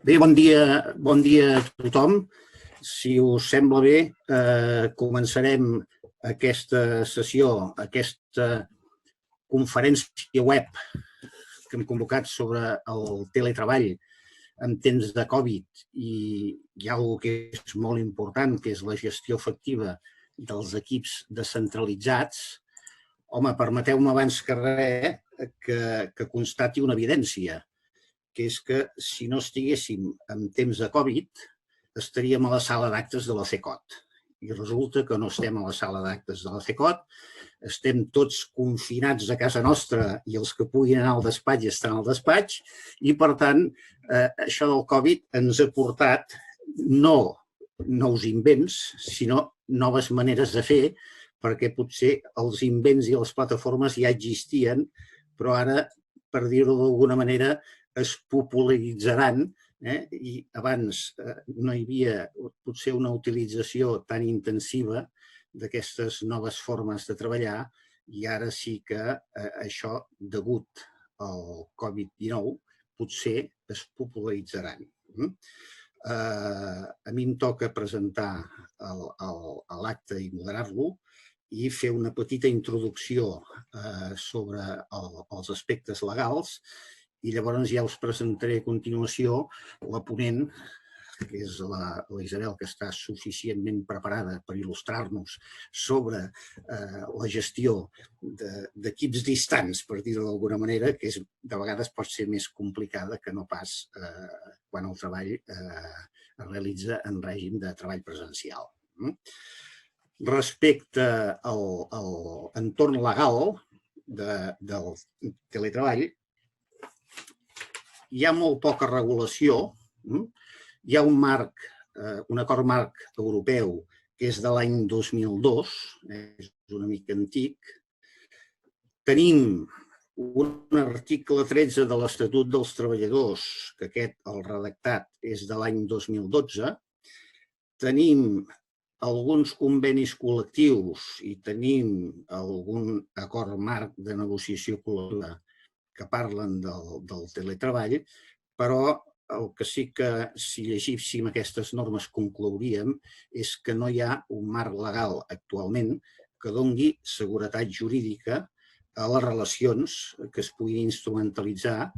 Bé, bon dia a tothom. Si us sembla bé, començarem aquesta sessió, aquesta conferència web que hem convocat sobre el teletreball en temps de Covid i hi ha una que és molt important, que és la gestió efectiva dels equips descentralitzats. Home, permeteu-me abans que res que constati una evidència, que és que si no estiguéssim en temps de Covid, estaríem a la sala d'actes de la CECOT. I resulta que no estem a la sala d'actes de la CECOT, estem tots confinats a casa nostra i els que puguin anar al despatx estan al despatx i, per tant, això del Covid ens ha portat no nous invents, sinó noves maneres de fer, perquè potser els invents i les plataformes ja existien, però ara, per dir-ho d'alguna manera, es popularitzaran i abans no hi havia potser una utilització tan intensiva d'aquestes noves formes de treballar i ara sí que això, degut al Covid-19, potser es popularitzaran. A mi em toca presentar l'acte i moderar-lo i fer una petita introducció sobre els aspectes legals i llavors ja us presentaré a continuació la ponent, que és la Isabel, que està suficientment preparada per il·lustrar-nos sobre la gestió d'equips distants, per dir-ho d'alguna manera, que de vegades pot ser més complicada que no pas quan el treball es realitza en règim de treball presencial. Respecte a l'entorn legal del teletreball, hi ha molt poca regulació. Hi ha un acord marc europeu que és de l'any 2002, és una mica antic. Tenim un article 13 de l'Estatut dels Treballadors, que aquest, el redactat, és de l'any 2012. Tenim alguns convenis col·lectius i tenim algun acord marc de negociació col·lectiva que parlen del teletreball, però el que sí que, si llegíssim aquestes normes, conclouríem és que no hi ha un marc legal actualment que doni seguretat jurídica a les relacions que es puguin instrumentalitzar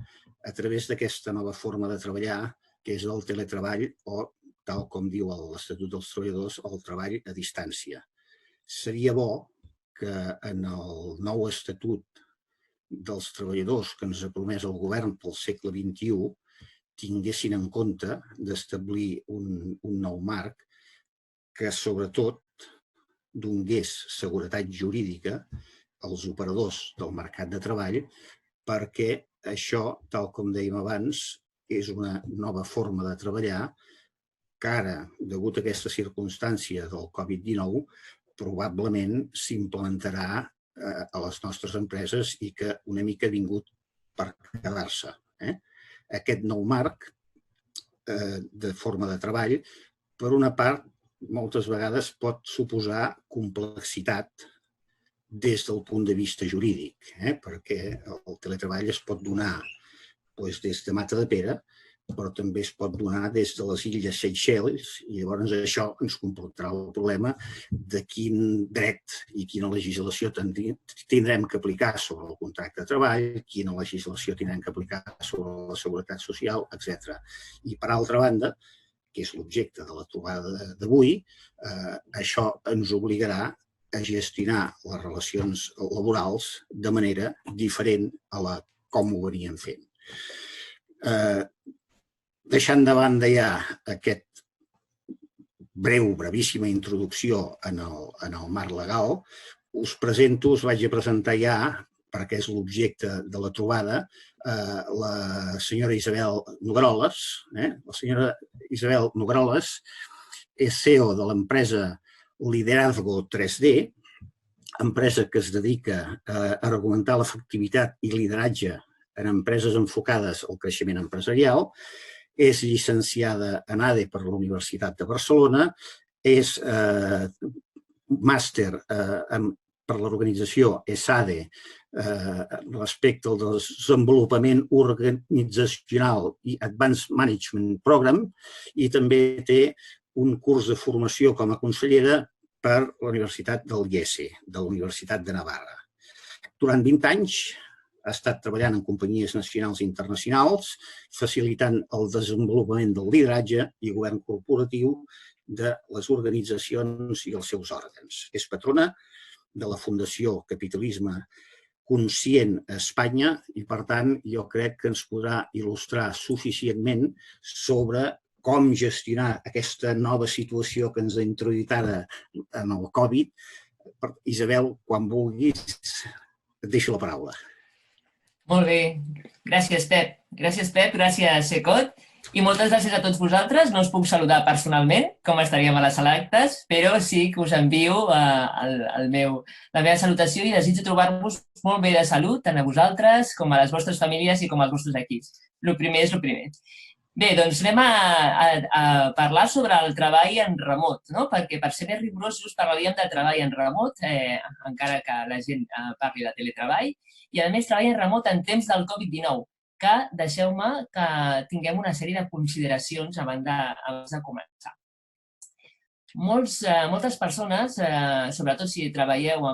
a través d'aquesta nova forma de treballar, que és el teletreball o, tal com diu l'Estatut dels Treballadors, el treball a distància. Seria bo que en el nou Estatut dels Treballadors que ens ha promès el govern pel segle XXI tinguessin en compte d'establir un nou marc que, sobretot, donés seguretat jurídica als operadors del mercat de treball, perquè això, tal com dèiem abans, és una nova forma de treballar que ara, degut a aquesta circumstància del Covid-19, probablement s'implementarà a les nostres empreses i que una mica ha vingut per quedar-se. Aquest nou marc de forma de treball, per una part, moltes vegades pot suposar complexitat des del punt de vista jurídic, perquè el teletreball es pot donar des de Matadepera, però també es pot donar des de les illes Seychelles i llavors això ens comportarà el problema de quin dret i quina legislació tindrem que aplicar sobre el contracte de treball, quina legislació tindrem que aplicar sobre la seguretat social, etc. I, per altra banda, que és l'objecte de la trobada d'avui, això ens obligarà a gestionar les relacions laborals de manera diferent a la com ho veníem fent. Deixant de banda ja aquest brevíssima introducció en el marc legal, us vaig a presentar ja, perquè és l'objecte de la trobada, la senyora Isabel Nogueroles. La senyora Isabel Nogueroles és CEO de l'empresa Liderazgo 3D, empresa que es dedica a argumentar l'efectivitat i lideratge en empreses enfocades al creixement empresarial. És llicenciada en ADE per la Universitat de Barcelona, és màster per l'organització ESADE respecte al desenvolupament organitzacional i Advanced Management Program, i també té un curs de formació com a consellera per la Universitat del IESE, de la Universitat de Navarra. Durant 20 anys ha estat treballant en companyies nacionals i internacionals, facilitant el desenvolupament del lideratge i govern corporatiu de les organitzacions i els seus òrgans. És patrona de la Fundació Capitalisme Conscient a Espanya i, per tant, jo crec que ens podrà il·lustrar suficientment sobre com gestionar aquesta nova situació que ens ha introduït ara en el Covid. Isabel, quan vulguis, et deixo la paraula. Molt bé. Gràcies, Pep. Gràcies, Ecot. I moltes gràcies a tots vosaltres. No us puc saludar personalment, com estaríem a les selectes, però sí que us envio la meva salutació i desitjo trobar-vos molt bé de salut, tant a vosaltres com a les vostres famílies i com als vostres equips. El primer és el primer. Bé, doncs anem a parlar sobre el treball en remot, no? Perquè per ser més rigorosos parlaríem de treball en remot, encara que la gent parli de teletreball, i a més treball en remot en temps del Covid-19, que deixeu-me que tinguem una sèrie de consideracions abans de començar. Moltes persones, sobretot si treballeu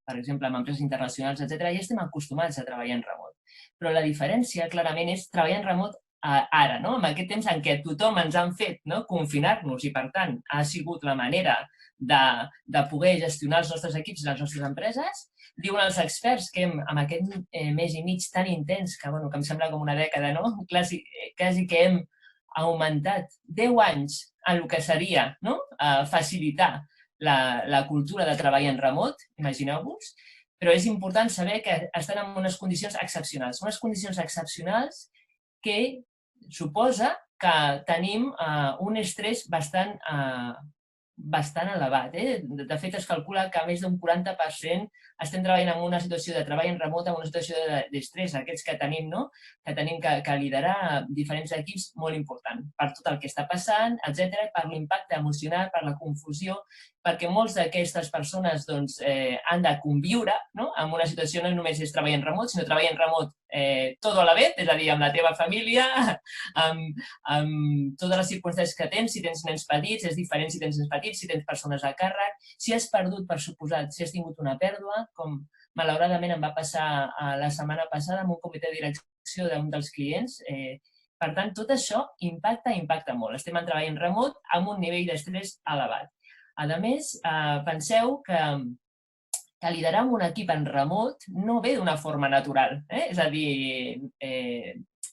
per exemple, amb empreses internacionals, etc., ja estem acostumats a treballar en remot. Però la diferència, clarament, és treballar en remot ara, no? En aquest temps en què tothom ens han fet confinar-nos i, per tant, ha sigut la manera de poder gestionar els nostres equips i les nostres empreses. Diuen els experts que amb aquest mes i mig tan intens, que em sembla com una dècada, no? Quasi que hem augmentat 10 anys en el que seria facilitar la cultura de treball en remot, imagineu-vos, però és important saber que estan en unes condicions excepcionals. Unes condicions excepcionals que suposa que tenim un estrès bastant elevat. De fet, es calcula que més d'un 40% estem treballant en una situació de treball en remot, en una situació d'estrès, aquests que tenim, que tenim que liderar diferents equips, molt important, per tot el que està passant, etc., per l'impacte emocional, per la confusió, perquè molts d'aquestes persones han de conviure amb una situació no només és treball en remot, sinó treball en remot tot a la vez, és a dir, amb la teva família, amb totes les circumstàncies que tens, si tens nens petits, és diferent si tens nens petits, si tens persones a càrrec, si has perdut, per suposat, si has tingut una pèrdua, com malauradament em va passar la setmana passada amb un comitè de direcció d'un dels clients. Per tant, tot això impacta molt. Estem en treball en remot amb un nivell d'estrès elevat. A més, penseu que liderar un equip en remot no ve d'una forma natural. És a dir,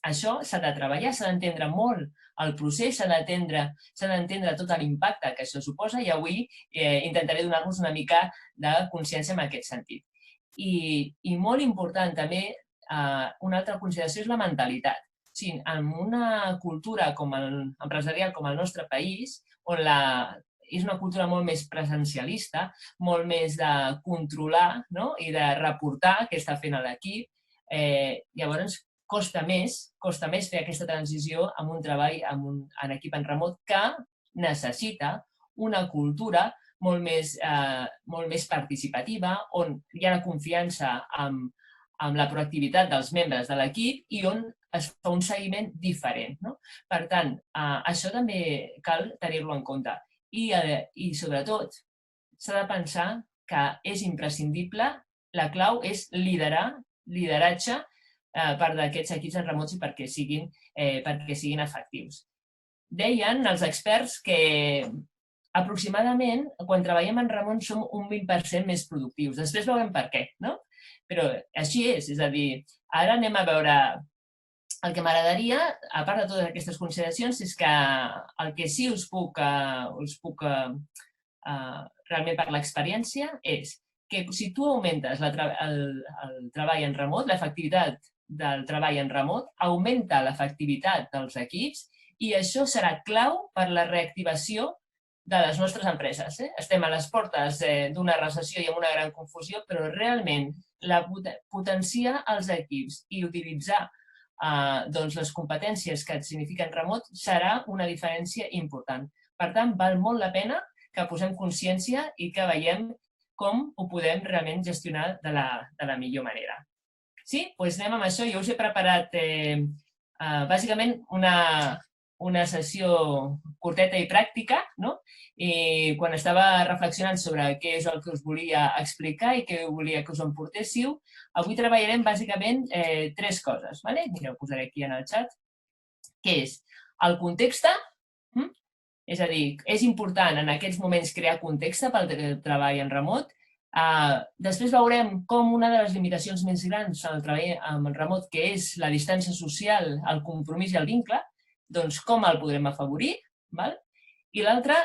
això s'ha de treballar, s'ha d'entendre molt el procés, s'ha d'entendre tot l'impacte que això suposa i avui intentaré donar-vos una mica de consciència en aquest sentit. I molt important també, una altra consideració és la mentalitat. En una cultura empresarial com el nostre país, on és una cultura molt més presencialista, molt més de controlar i de reportar què està fent l'equip, llavors costa més fer aquesta transició amb un treball en equip en remot que necessita una cultura molt més participativa, on hi ha la confiança amb la proactivitat dels membres de l'equip i on es fa un seguiment diferent. Per tant, això també cal tenir-lo en compte. I sobretot, s'ha de pensar que és imprescindible, la clau és lideratge per d'aquests equips en remots i perquè siguin efectius. Deien els experts que aproximadament, quan treballem en remot, som un 20% més productius. Després veurem per què, no? Però així és a dir, ara anem a veure. El que m'agradaria, a part de totes aquestes consideracions, és que el que sí us puc realment per l'experiència és que si tu augmentes el treball en remot, l'efectivitat del treball en remot, augmenta l'efectivitat dels equips i això serà clau per la reactivació de les nostres empreses. Estem a les portes d'una recessió i amb una gran confusió, però realment potenciar els equips i utilitzar les competències que et signifiquen remot serà una diferència important. Per tant, val molt la pena que posem consciència i que veiem com ho podem realment gestionar de la millor manera. Sí? Doncs anem amb això. Jo us he preparat bàsicament una sessió curteta i pràctica, no? I quan estava reflexionant sobre què és el que us volia explicar i què volia que us emportéssiu, avui treballarem bàsicament 3 coses. Mira, ho posaré aquí en el xat, que és el context. És a dir, és important en aquests moments crear context pel treball en remot. Després veurem com una de les limitacions més grans al treball en remot, que és la distància social, el compromís i el vincle, doncs com el podrem afavorir. I l'altre,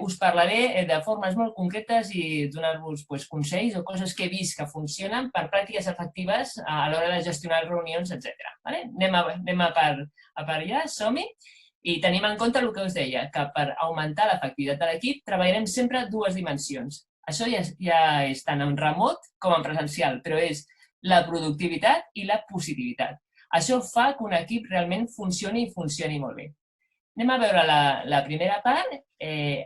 us parlaré de formes molt concretes i donar-vos consells o coses que he vist que funcionen per pràctiques efectives a l'hora de gestionar reunions, etc. Anem a per allà, som-hi. I tenim en compte el que us deia, que per augmentar l'efectivitat de l'equip treballarem sempre 2 dimensions. Això ja és tant en remot com en presencial, però és la productivitat i la positivitat. Això fa que un equip realment funcioni i funcioni molt bé. Anem a veure la primera part.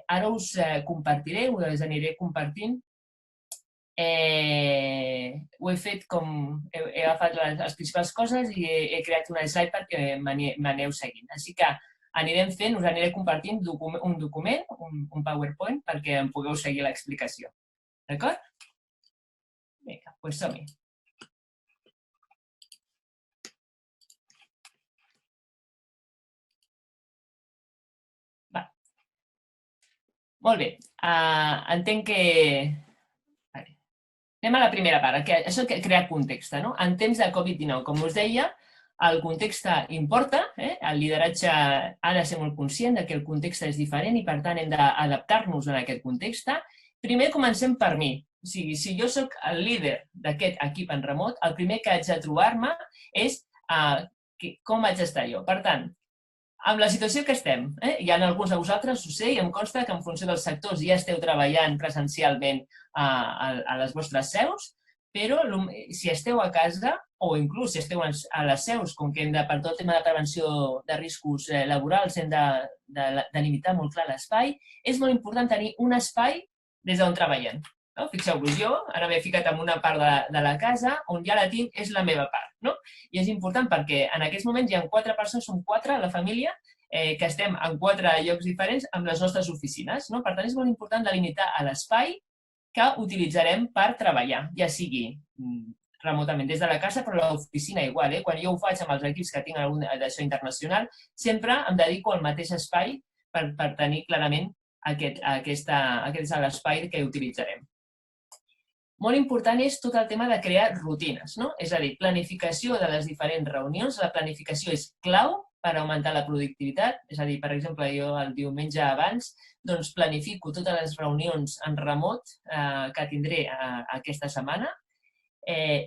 Ara us compartiré, us aniré compartint. Ho he fet com... He agafat les principals coses i he creat una slide perquè m'aneu seguint. Així que anirem fent, us aniré compartint un document, un PowerPoint, perquè em pugueu seguir l'explicació. D'acord? Vinga, doncs som-hi. Molt bé. Entenc que... Anem a la primera part, això que crear context. En temps de Covid-19, com us deia, el context importa, el lideratge ha de ser molt conscient que el context és diferent i, per tant, hem d'adaptar-nos a aquest context. Primer comencem per mi. O sigui, si jo soc el líder d'aquest equip en remot, el primer que haig de trobar-me és com haig d'estar jo. Per tant, amb la situació que estem, hi ha alguns de vosaltres, ho sé, i em consta que en funció dels sectors ja esteu treballant presencialment a les vostres seus, però si esteu a casa o inclús si esteu a les seus, com que per tot el tema de prevenció de riscos laborals hem de delimitar molt clar l'espai, és molt important tenir un espai des d'on treballem. Fixeu-vos, jo ara m'he ficat en una part de la casa on ja la tinc, és la meva part. I és important perquè en aquests moments hi ha 4 persones, som 4 a la família, que estem en 4 llocs diferents amb les nostres oficines. Per tant, és molt important delimitar l'espai que utilitzarem per treballar, ja sigui remotament des de la casa, però l'oficina igual. Quan jo ho faig amb els equips que tinc algun d'això internacional, sempre em dedico al mateix espai per tenir clarament aquest és l'espai que utilitzarem. Molt important és tot el tema de crear rutines, és a dir, planificació de les diferents reunions. La planificació és clau per augmentar la productivitat. És a dir, per exemple, jo el diumenge abans planifico totes les reunions en remot que tindré aquesta setmana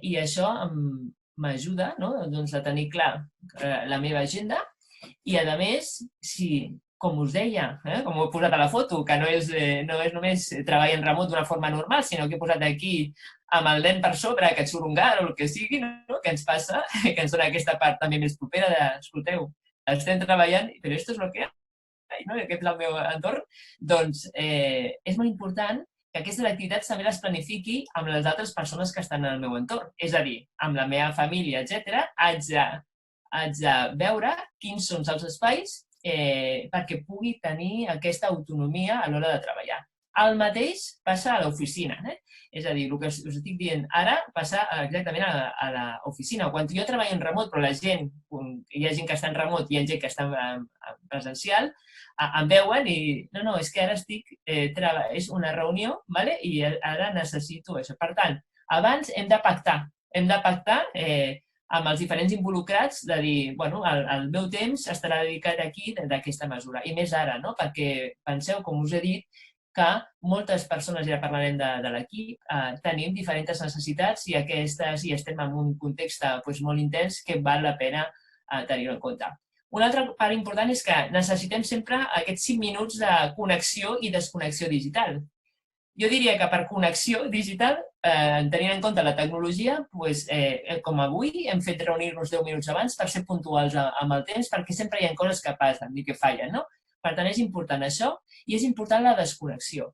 i això m'ajuda a tenir clar la meva agenda i, a més, si, com us deia, com ho he posat a la foto, que no és només treballar en remot d'una forma normal, sinó que he posat aquí amb el nen per sobre, que et surt un gat o el que sigui, que ens passa, que ens dona aquesta part també més propera de, escolteu, estem treballant, però esto es lo que hay, aquest és el meu entorn, doncs és molt important que aquestes activitats també les planifiqui amb les altres persones que estan en el meu entorn. És a dir, amb la meva família, etc., haig de veure quins són els espais perquè pugui tenir aquesta autonomia a l'hora de treballar. El mateix passa a l'oficina. És a dir, el que us estic dient ara passa exactament a l'oficina. Quan jo treballo en remot, però hi ha gent que està en remot i hi ha gent que està en presencial, em veuen i no, és que ara és una reunió i ara necessito això. Per tant, abans hem de pactar. Hem de pactar amb els diferents involucrats de dir, bueno, el meu temps estarà dedicat aquí d'aquesta mesura. I més ara, perquè penseu, com us he dit, que moltes persones, ja parlarem de l'equip, tenim diferents necessitats i estem en un context molt intens que val la pena tenir-ho en compte. Una altra part important és que necessitem sempre aquests 5 minuts de connexió i desconnexió digital. Jo diria que per connexió digital, tenint en compte la tecnologia, com avui, hem fet reunir-nos 10 minuts abans per ser puntuals amb el temps, perquè sempre hi ha coses que passen i que fallen. Per tant, és important això i és important la desconnexió.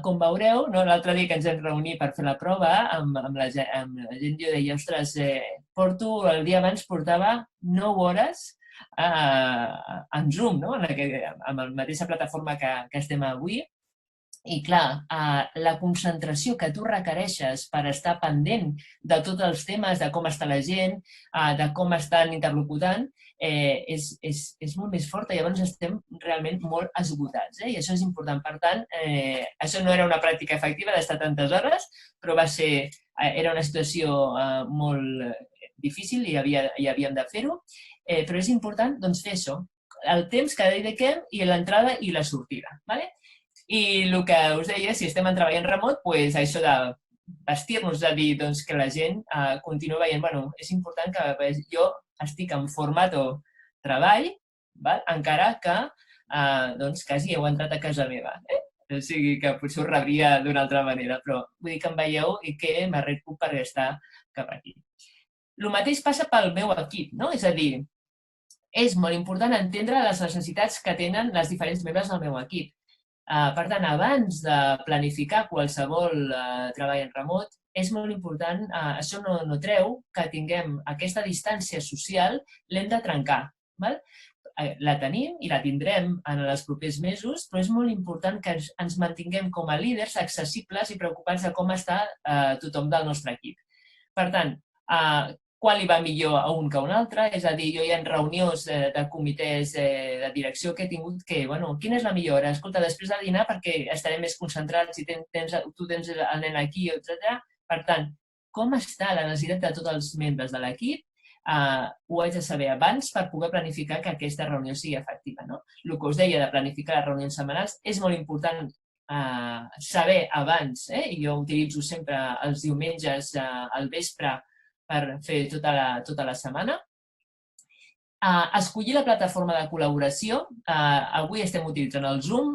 Com veureu, l'altre dia que ens vam reunir per fer la prova, amb la gent jo deia, ostres, el dia abans portava 9 hores en Zoom, amb la mateixa plataforma que estem avui. I clar, la concentració que tu requereixes per estar pendent de tots els temes, de com està la gent, de com estan interlocutant, és molt més forta. Llavors estem realment molt esgotats, i això és important. Per tant, això no era una pràctica efectiva d'estar tantes hores, però era una situació molt difícil i havíem de fer-ho, però és important fer això, el temps que dediquem i l'entrada i la sortida. I el que us deia, si estem treballant remot, això de vestir-nos, de dir que la gent continua veient, és important que jo estic en format o treball, encara que quasi heu entrat a casa meva. O sigui que potser ho rebria d'una altra manera, però vull dir que em veieu i que m'arrenco per estar cap aquí. El mateix passa pel meu equip, és a dir, és molt important entendre les necessitats que tenen les diferents membres del meu equip. Per tant, abans de planificar qualsevol treball en remot, és molt important, això no treu que tinguem aquesta distància social, l'hem de trencar. La tenim i la tindrem en els propers mesos, però és molt important que ens mantinguem com a líders accessibles i preocupats de com està tothom del nostre equip. Per tant, quan li va millor a un que a un altre, és a dir, jo hi ha reunions de comitès de direcció que he tingut que, quina és la millor hora? Escolta, després de dinar perquè estarem més concentrats i tu tens el nen aquí, etc. Per tant, com està la necessitat de tots els membres de l'equip? Ho haig de saber abans per poder planificar que aquesta reunió sigui efectiva. El que us deia de planificar les reunions setmanals és molt important saber abans, i jo utilitzo sempre els diumenges al vespre per fer tota la setmana. Escollir la plataforma de col·laboració. Avui estem utilitzant el Zoom.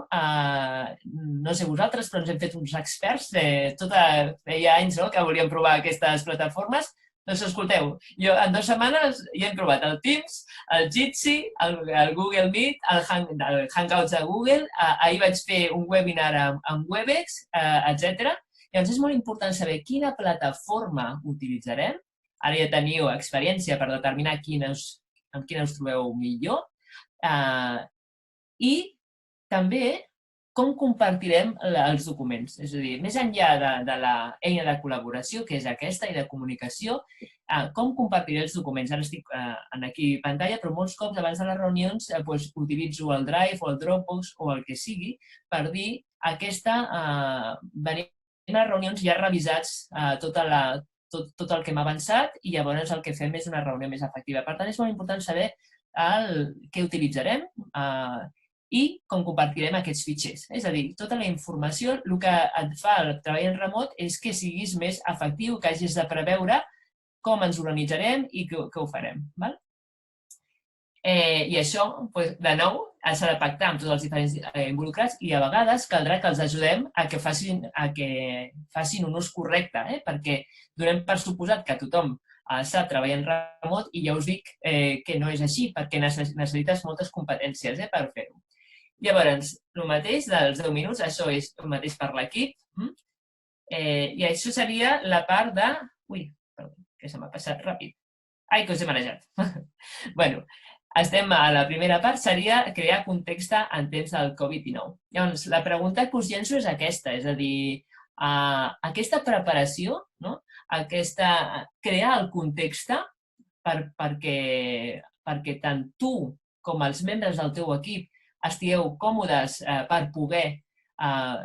No sé vosaltres, però ens hem fet uns experts. Feia anys que volíem provar aquestes plataformes. Doncs escolteu, jo en 2 setmanes ja hem provat el Teams, el Jitsi, el Google Meet, el Hangouts de Google. Ahir vaig fer un webinar amb Webex, etc. Llavors és molt important saber quina plataforma utilitzarem. Ara ja teniu experiència per determinar amb quina us trobeu millor. I també com compartirem els documents. És a dir, més enllà de l'eina de col·laboració, que és aquesta, i de comunicació, com compartiré els documents. Ara estic aquí a pantalla, però molts cops abans de les reunions utilitzo el Drive o el Dropbox o el que sigui per dir venim a les reunions ja revisats tot el que hem avançat i llavors el que fem és una reunió més efectiva. Per tant, és molt important saber què utilitzarem i com compartirem aquests fitxers. És a dir, tota la informació, el que et fa el treball en remot és que siguis més efectiu, que hagis de preveure com ens organitzarem i què ho farem. I això, de nou, s'ha de pactar amb tots els diferents involucrats i a vegades caldrà que els ajudem a que facin un ús correcte, perquè donem per suposat que tothom sap treballar en remot i ja us dic que no és així, perquè necessites moltes competències per fer-ho. Llavors, el mateix dels 10 minuts, això és el mateix per l'equip, i això seria la part de... Ui, perdó, que se m'ha passat ràpid. Ai, que us he marejat. Bueno, estem a la primera part, seria crear context en temps del Covid-19. Llavors, la pregunta que us llenço és aquesta, és a dir, aquesta preparació, crear el context perquè tant tu com els membres del teu equip estigueu còmodes per poder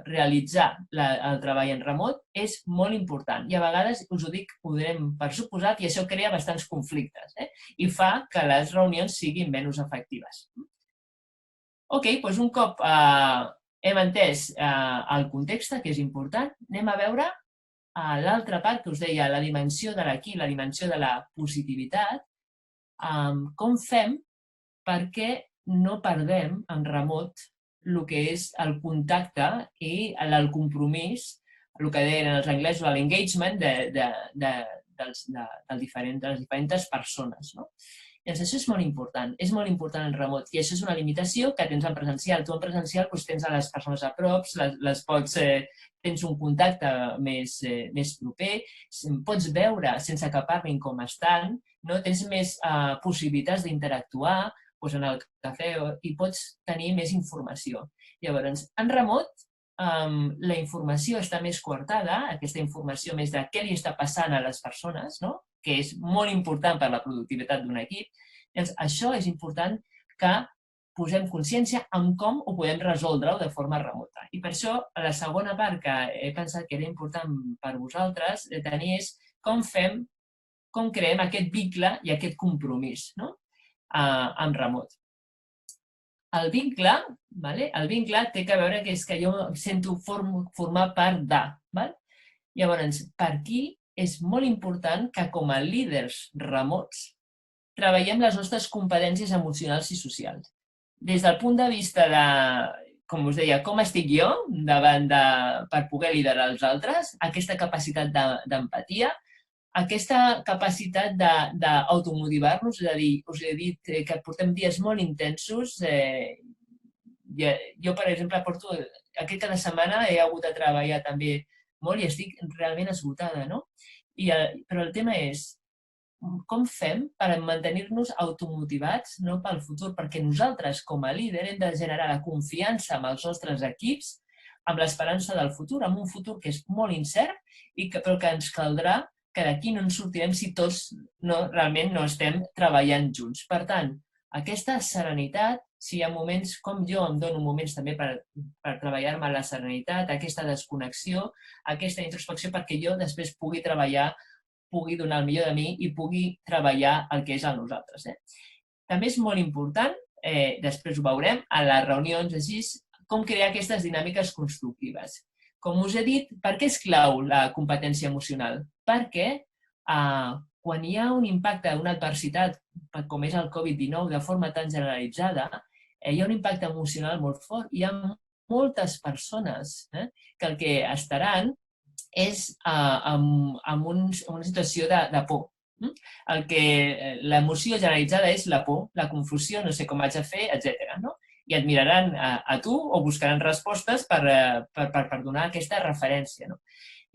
realitzar el treball en remot és molt important. I a vegades, us ho dic, ho donem per suposat i això crea bastants conflictes i fa que les reunions siguin menys efectives. Ok, doncs un cop hem entès el context, que és important, anem a veure l'altra part que us deia, la dimensió de l'equip, la dimensió de la positivitat, com fem perquè no perdem en remot el que és el contacte i el compromís, el que deien els anglesos, l'engagement de les diferents persones. Llavors, això és molt important en remot, i això és una limitació que tens en presencial. Tu en presencial tens a les persones a prop, tens un contacte més proper, pots veure sense que parlin com estan, tens més possibilitats d'interactuar en el cafè i pots tenir més informació. Llavors, en remot, la informació està més coartada, aquesta informació més de què li està passant a les persones, que és molt important per la productivitat d'un equip. Llavors, això és important que posem consciència en com ho podem resoldre de forma remota. I per això, la segona part que he pensat que era important per vosaltres de tenir és com creem aquest vincle i aquest compromís en remot. El vincle té a veure que jo sento formar part de. Llavors, per aquí és molt important que com a líders remots treballem les nostres competències emocionals i socials. Des del punt de vista de, com us deia, com estic jo per poder liderar els altres, aquesta capacitat d'empatia, aquesta capacitat d'automotivar-nos, és a dir, us he dit que portem dies molt intensos. Jo, per exemple, aquest cada setmana he hagut de treballar també molt i estic realment esgotada, Però el tema és com fem per mantenir-nos automotivats pel futur? Perquè nosaltres, com a líder, hem de generar la confiança amb els nostres equips, amb l'esperança del futur, amb un futur que és molt incert, però que ens caldrà que d'aquí no ens sortirem si tots realment no estem treballant junts. Per tant, aquesta serenitat, si hi ha moments, com jo em dono moments també per treballar-me la serenitat, aquesta desconnexió, aquesta introspecció, perquè jo després pugui treballar, pugui donar el millor de mi i pugui treballar el que és a nosaltres. També és molt important, després ho veurem, a les reunions així, com crear aquestes dinàmiques constructives. Com us he dit, per què és clau la competència emocional? Perquè quan hi ha un impacte d'una adversitat, com és el Covid-19, de forma tan generalitzada, hi ha un impacte emocional molt fort. Hi ha moltes persones que el que estaran és en una situació de por. L'emoció generalitzada és la por, la confusió, no sé com haig de fer, etc. I et miraran a tu o buscaran respostes per donar aquesta referència.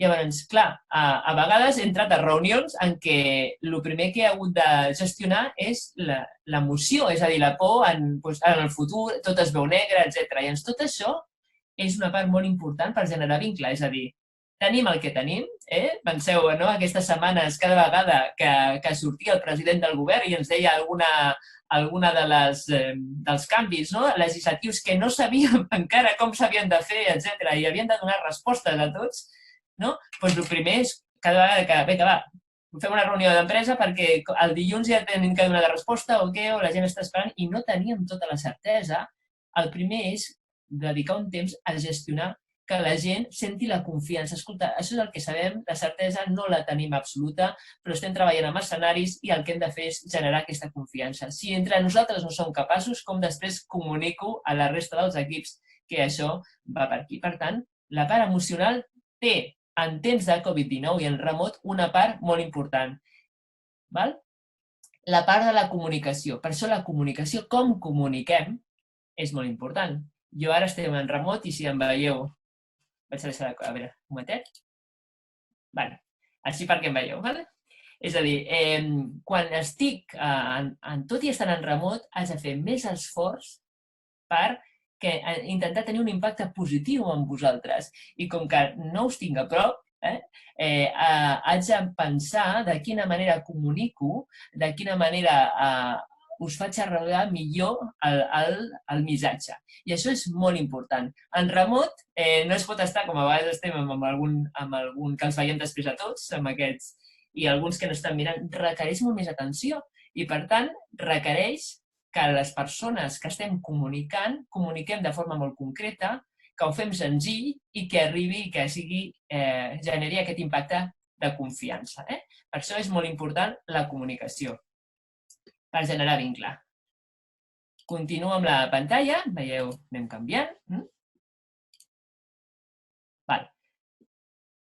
Llavors, clar, a vegades he entrat a reunions en què el primer que he hagut de gestionar és l'emoció, és a dir, la por en el futur, tot es veu negre, etc. Llavors, tot això és una part molt important per generar vincle, és a dir, tenim el que tenim, penseu, aquestes setmanes, cada vegada que sortia el president del govern i ens deia alguna dels canvis legislatius que no sabíem encara com s'havien de fer, etc. i havien de donar respostes a tots, doncs el primer és cada vegada que fem una reunió d'empresa perquè el dilluns ja tenim que donar la resposta o què, o la gent està esperant i no teníem tota la certesa. El primer és dedicar un temps a gestionar que la gent senti la confiança. Escolta, això és el que sabem, la certesa no la tenim absoluta, però estem treballant amb escenaris i el que hem de fer és generar aquesta confiança. Si entre nosaltres no som capaços, com després comunico a la resta dels equips que això va per aquí. Per tant, la part emocional té, en temps de Covid-19 i en remot, una part molt important. La part de la comunicació. Per això la comunicació, com comuniquem, és molt important. Jo ara estem en remot i si em veieu... Vaig deixar a veure, un momentet. Així perquè em veieu. És a dir, quan estic, tot i estar en remot, haig de fer més esforç per intentar tenir un impacte positiu en vosaltres. I com que no us tinc a prop, haig de pensar de quina manera comunico, de quina manera us faig arreglar millor el missatge. I això és molt important. En remot no es pot estar, com a vegades estem amb algun que els veiem després a tots, amb aquests, i alguns que no estan mirant, requereix molt més atenció. I, per tant, requereix que les persones que estem comunicant, comuniquem de forma molt concreta, que ho fem senzill i que arribi i que generi aquest impacte de confiança. Per això és molt important la comunicació, per generar vincle. Continuo amb la pantalla, veieu, anem canviant.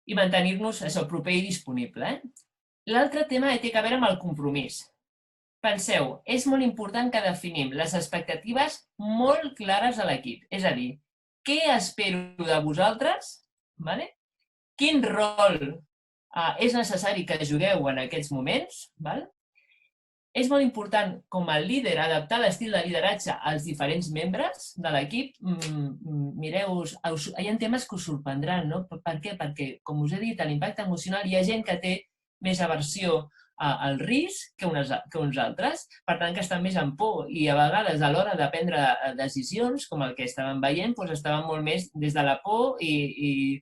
I mantenir-nos proper i disponible. L'altre tema té a veure amb el compromís. penseu, és molt important que definim les expectatives molt clares a l'equip. És a dir, què espero de vosaltres? Vale? Quin rol és necessari que jugueu en aquests moments? Vale? És molt important, com a líder, adaptar l'estil de lideratge als diferents membres de l'equip. Mireu, hi ha temes que us sorprendran, no? Per què? Perquè, com us he dit, a l'impacte emocional hi ha gent que té més aversió al risc que uns altres, per tant que estan més en por i a vegades a l'hora de prendre decisions, com el que estàvem veient, doncs estaven molt més des de la por i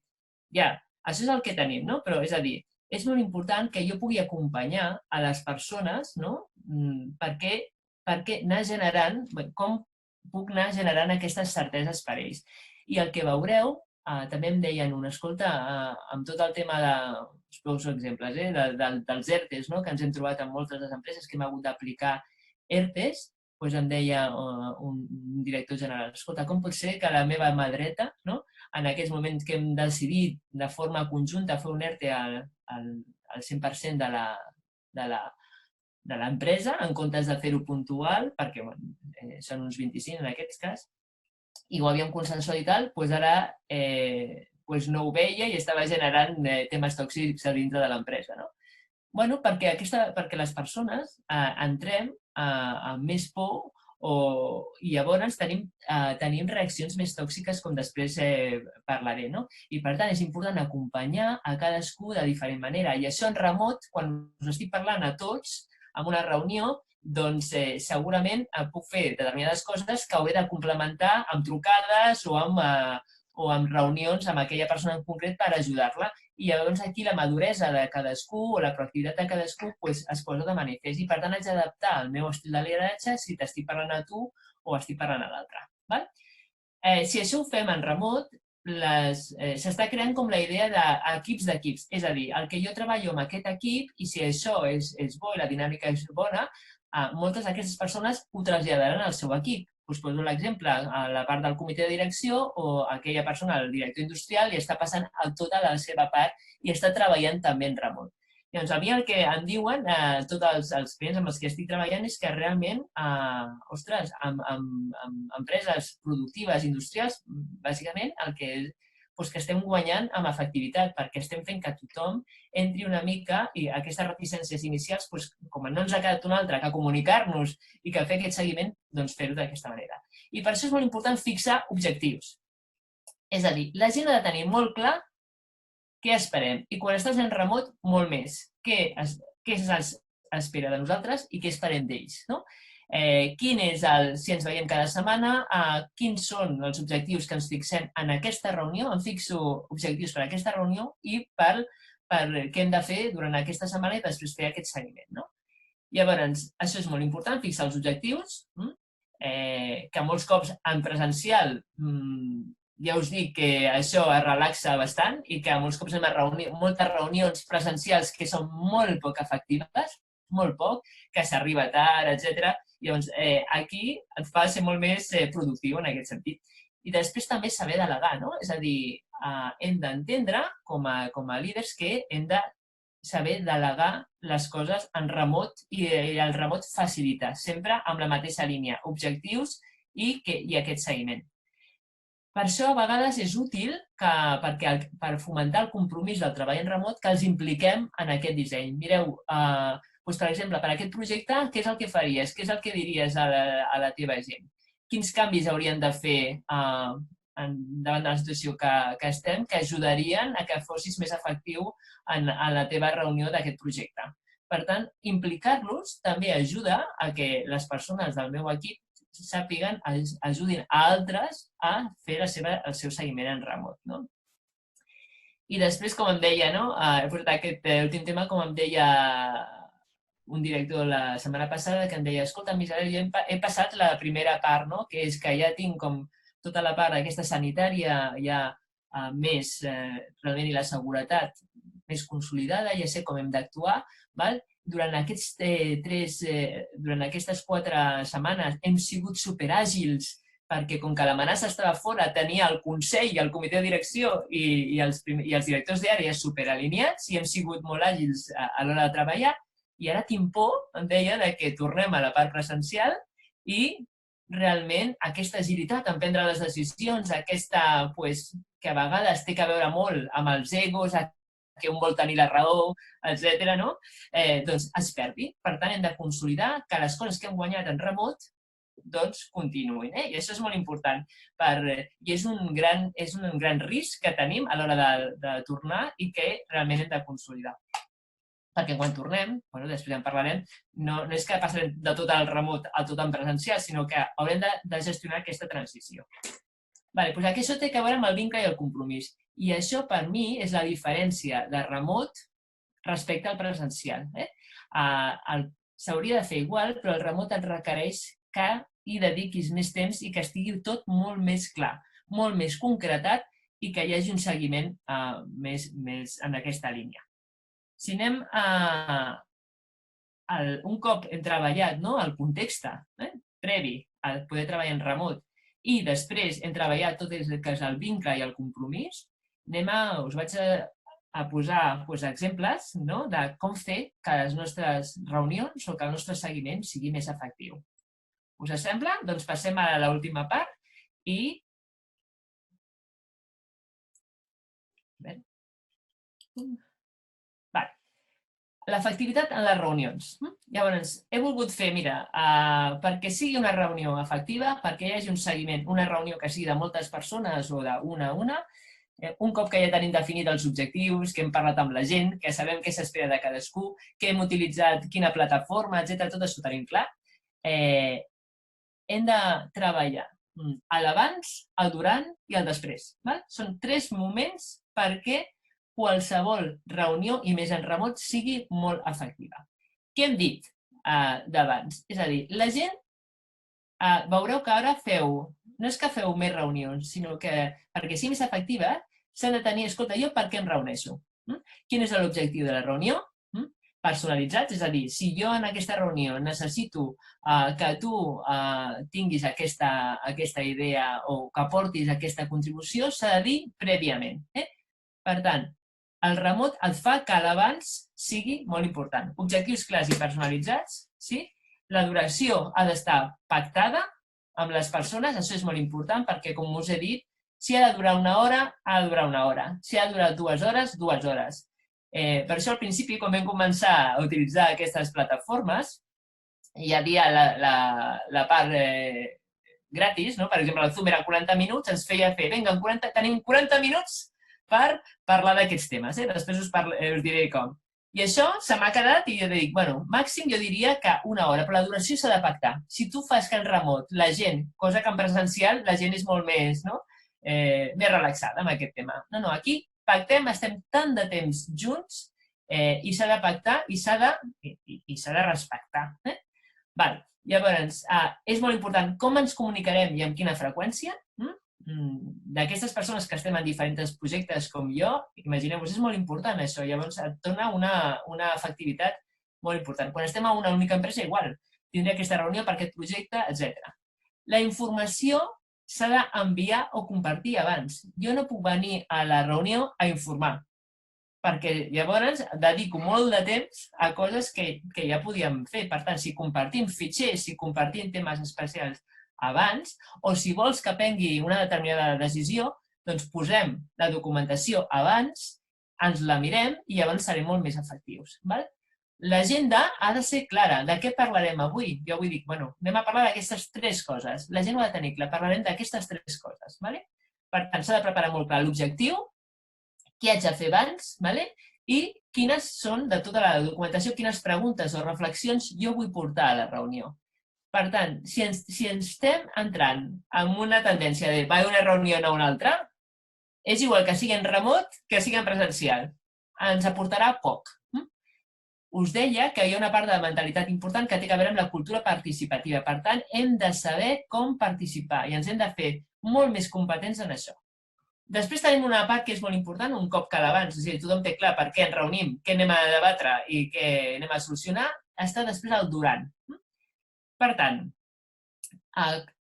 ja, això és el que tenim, no? Però és a dir, és molt important que jo pugui acompanyar a les persones, no? Perquè anar generant, com puc anar generant aquestes certeses per ells. I el que veureu, també em deien escolta, amb tot el tema de, us poso exemples, dels ERTEs, no? Que ens hem trobat en moltes de les empreses que hem hagut d'aplicar ERTEs, doncs em deia un director general, escolta, com pot ser que la meva mà dreta, no? En aquests moments que hem decidit de forma conjunta fer un ERTE al 100% de l'empresa, en comptes de fer-ho puntual, perquè són uns 25 en aquest cas, i ho havíem consensuat i tal, doncs ara no ho veia i estava generant temes tòxics a dintre de l'empresa. No? Bueno, perquè les persones entrem amb més por i llavors tenim reaccions més tòxiques com després parlaré. No? I per tant és important acompanyar a cadascú de diferent manera. I això en remot, quan us estic parlant a tots, en una reunió, doncs segurament puc fer determinades coses que hauré de complementar amb trucades o amb reunions amb aquella persona en concret per ajudar-la. I llavors aquí la maduresa de cadascú o la proactivitat de cadascú es posa de manifest. I per tant haig d'adaptar el meu estil de lideratge si t'estic parlant a tu o estic parlant a l'altre. Si això ho fem en remot, s'està creant com la idea d'equips. És a dir, el que jo treballo amb aquest equip i si això és bo i la dinàmica és bona, moltes d'aquestes persones ho traslladaran al seu equip. Us poso l'exemple, a la part del comitè de direcció o aquella persona, el director industrial, li està passant a tota la seva part i està treballant també en remot. Llavors, a mi el que em diuen tots els clients amb els que estic treballant és que realment, ostres, amb empreses productives, industrials, bàsicament, el que és que estem guanyant amb efectivitat, perquè estem fent que tothom entri una mica i aquestes reticències inicials, com no ens ha quedat una altra que comunicar-nos i que fer aquest seguiment, doncs fer-ho d'aquesta manera. I per això és molt important fixar objectius. És a dir, la gent ha de tenir molt clar què esperem i quan estàs en remot, molt més. Què s'espera de nosaltres i què esperem d'ells, no? Si ens veiem cada setmana, quins són els objectius que ens fixem en aquesta reunió, em fixo objectius per a aquesta reunió i per què hem de fer durant aquesta setmana i després fer aquest seguiment. No? Llavors, això és molt important, fixar els objectius, que molts cops en presencial ja us dic que això es relaxa bastant i que molts cops hem moltes reunions presencials que són molt poc efectives, molt poc, que s'arriba tard, etc. Llavors, aquí et fa ser molt més productiu en aquest sentit. I després també saber delegar, no? És a dir, hem d'entendre com a líders que hem de saber delegar les coses en remot i el remot facilita, sempre amb la mateixa línia, objectius i aquest seguiment. Per això, a vegades, és útil per fomentar el compromís del treball en remot que els impliquem en aquest disseny. Mireu, per exemple, per aquest projecte, què és el que faries? Què és el que diries a la teva gent? Quins canvis haurien de fer davant de la situació que estem que ajudarien a que fossis més efectiu en la teva reunió d'aquest projecte? Per tant, implicar-los també ajuda a que les persones del meu equip sàpiguen, ajudin a altres a fer el seu seguiment en remot. No? I després, com em deia, he portat aquest últim tema, com em deia un director la setmana passada, que em deia, escolta, Misael, jo he passat la primera part, que és que ja tinc com tota la part aquesta sanitària ja més, realment, i la seguretat més consolidada, ja sé com hem d'actuar, durant aquestes 4 setmanes hem sigut superàgils perquè com que l'amenaça estava fora tenia el Consell i el Comitè de Direcció i els directors d'àrea superalineats i hem sigut molt àgils a l'hora de treballar I ara tinc por, em deia, que tornem a la part presencial i realment aquesta agilitat en prendre les decisions, aquesta que a vegades té a veure molt amb els egos, que un vol tenir la raó, etc., doncs es perdi. Per tant, hem de consolidar que les coses que hem guanyat en remot doncs continuïn. I això és molt important. I és un gran risc que tenim a l'hora de tornar i que realment hem de consolidar. Perquè quan tornem, després en parlarem, no és que passarem de tot el remot a tot en presencial, sinó que haurem de gestionar aquesta transició. Doncs això té a veure amb el vincle i el compromís. I això, per mi, és la diferència de remot respecte al presencial. S'hauria de fer igual, però el remot et requereix que hi dediquis més temps i que estigui tot molt més clar, molt més concretat i que hi hagi un seguiment més en aquesta línia. Si anem un cop hem treballat el context previ a poder treballar en remot i després hem treballat tot el que és el vincle i el compromís, us vaig a posar exemples de com fer que les nostres reunions o que el nostre seguiment sigui més efectiu. Us sembla? Doncs passem a l'última part i... L'efectivitat en les reunions. Llavors, he volgut fer, perquè sigui una reunió efectiva, perquè hi hagi un seguiment, una reunió que sigui de moltes persones o d'una a una, un cop que ja tenim definit els objectius, que hem parlat amb la gent, que sabem què s'espera de cadascú, que hem utilitzat quina plataforma, etc., tot això ho tenim clar, hem de treballar a l'abans, al durant i al després. Són 3 moments perquè qualsevol reunió, i més en remot, sigui molt efectiva. Què hem dit d'abans? És a dir, la gent, veureu que ara no és que feu més reunions, sinó que perquè sigui més efectiva, s'han de tenir, escolta, jo per què em reuneixo? Quin és l'objectiu de la reunió? Personalitzats, és a dir, si jo en aquesta reunió necessito que tu tinguis aquesta idea o que aportis aquesta contribució, s'ha de dir prèviament. Per tant, el remot et fa que l'abans sigui molt important. Objectius clars i personalitzats, sí? La duració ha d'estar pactada amb les persones, això és molt important perquè, com us he dit, si ha de durar 1 hora, ha de durar 1 hora. Si ha de durar 2 hores, 2 hores. Per això, al principi, quan vam començar a utilitzar aquestes plataformes, hi havia la part gratis, per exemple, el Zoom era 40 minuts, ens feia fer, vinga, tenim 40 minuts per parlar d'aquests temes. Després us diré com. I això se m'ha quedat i jo dic, màxim jo diria que 1 hora, però la duració s'ha de pactar. Si tu fas que en remot la gent, cosa que en presencial la gent és molt més relaxada amb aquest tema. No, aquí pactem, estem tant de temps junts i s'ha de pactar i s'ha de respectar. Llavors, és molt important com ens comunicarem i amb quina freqüència. D'aquestes persones que estem en diferents projectes com jo, imagineu-vos, és molt important això, llavors et dona una efectivitat molt important. Quan estem a una única empresa, igual, tindré aquesta reunió per aquest projecte, etc. La informació s'ha d'enviar o compartir abans. Jo no puc venir a la reunió a informar, perquè llavors dedico molt de temps a coses que ja podíem fer. Per tant, si compartim fitxers, si compartim temes especials abans, o si vols que prengui una determinada decisió, doncs posem la documentació abans, ens la mirem i llavors serem molt més efectius. L'agenda ha de ser clara. De què parlarem avui? Jo avui dic, anem a parlar d'aquestes 3 coses. La gent ho ha de tenir clar, parlarem d'aquestes 3 coses. Per tant, s'ha de preparar molt clar l'objectiu, què haig de fer abans, i quines són, de tota la documentació, quines preguntes o reflexions jo vull portar a la reunió. Per tant, si estem entrant en una tendència de va d'una reunió a una altra, és igual que sigui en remot que sigui en presencial. Ens aportarà poc. Us deia que hi ha una part de la mentalitat important que té a veure amb la cultura participativa. Per tant, hem de saber com participar i ens hem de fer molt més competents en això. Després tenim una part que és molt important, un cop que l'abans, és a dir, tothom té clar per què ens reunim, què anem a debatre i què anem a solucionar, està després el durant. Per tant,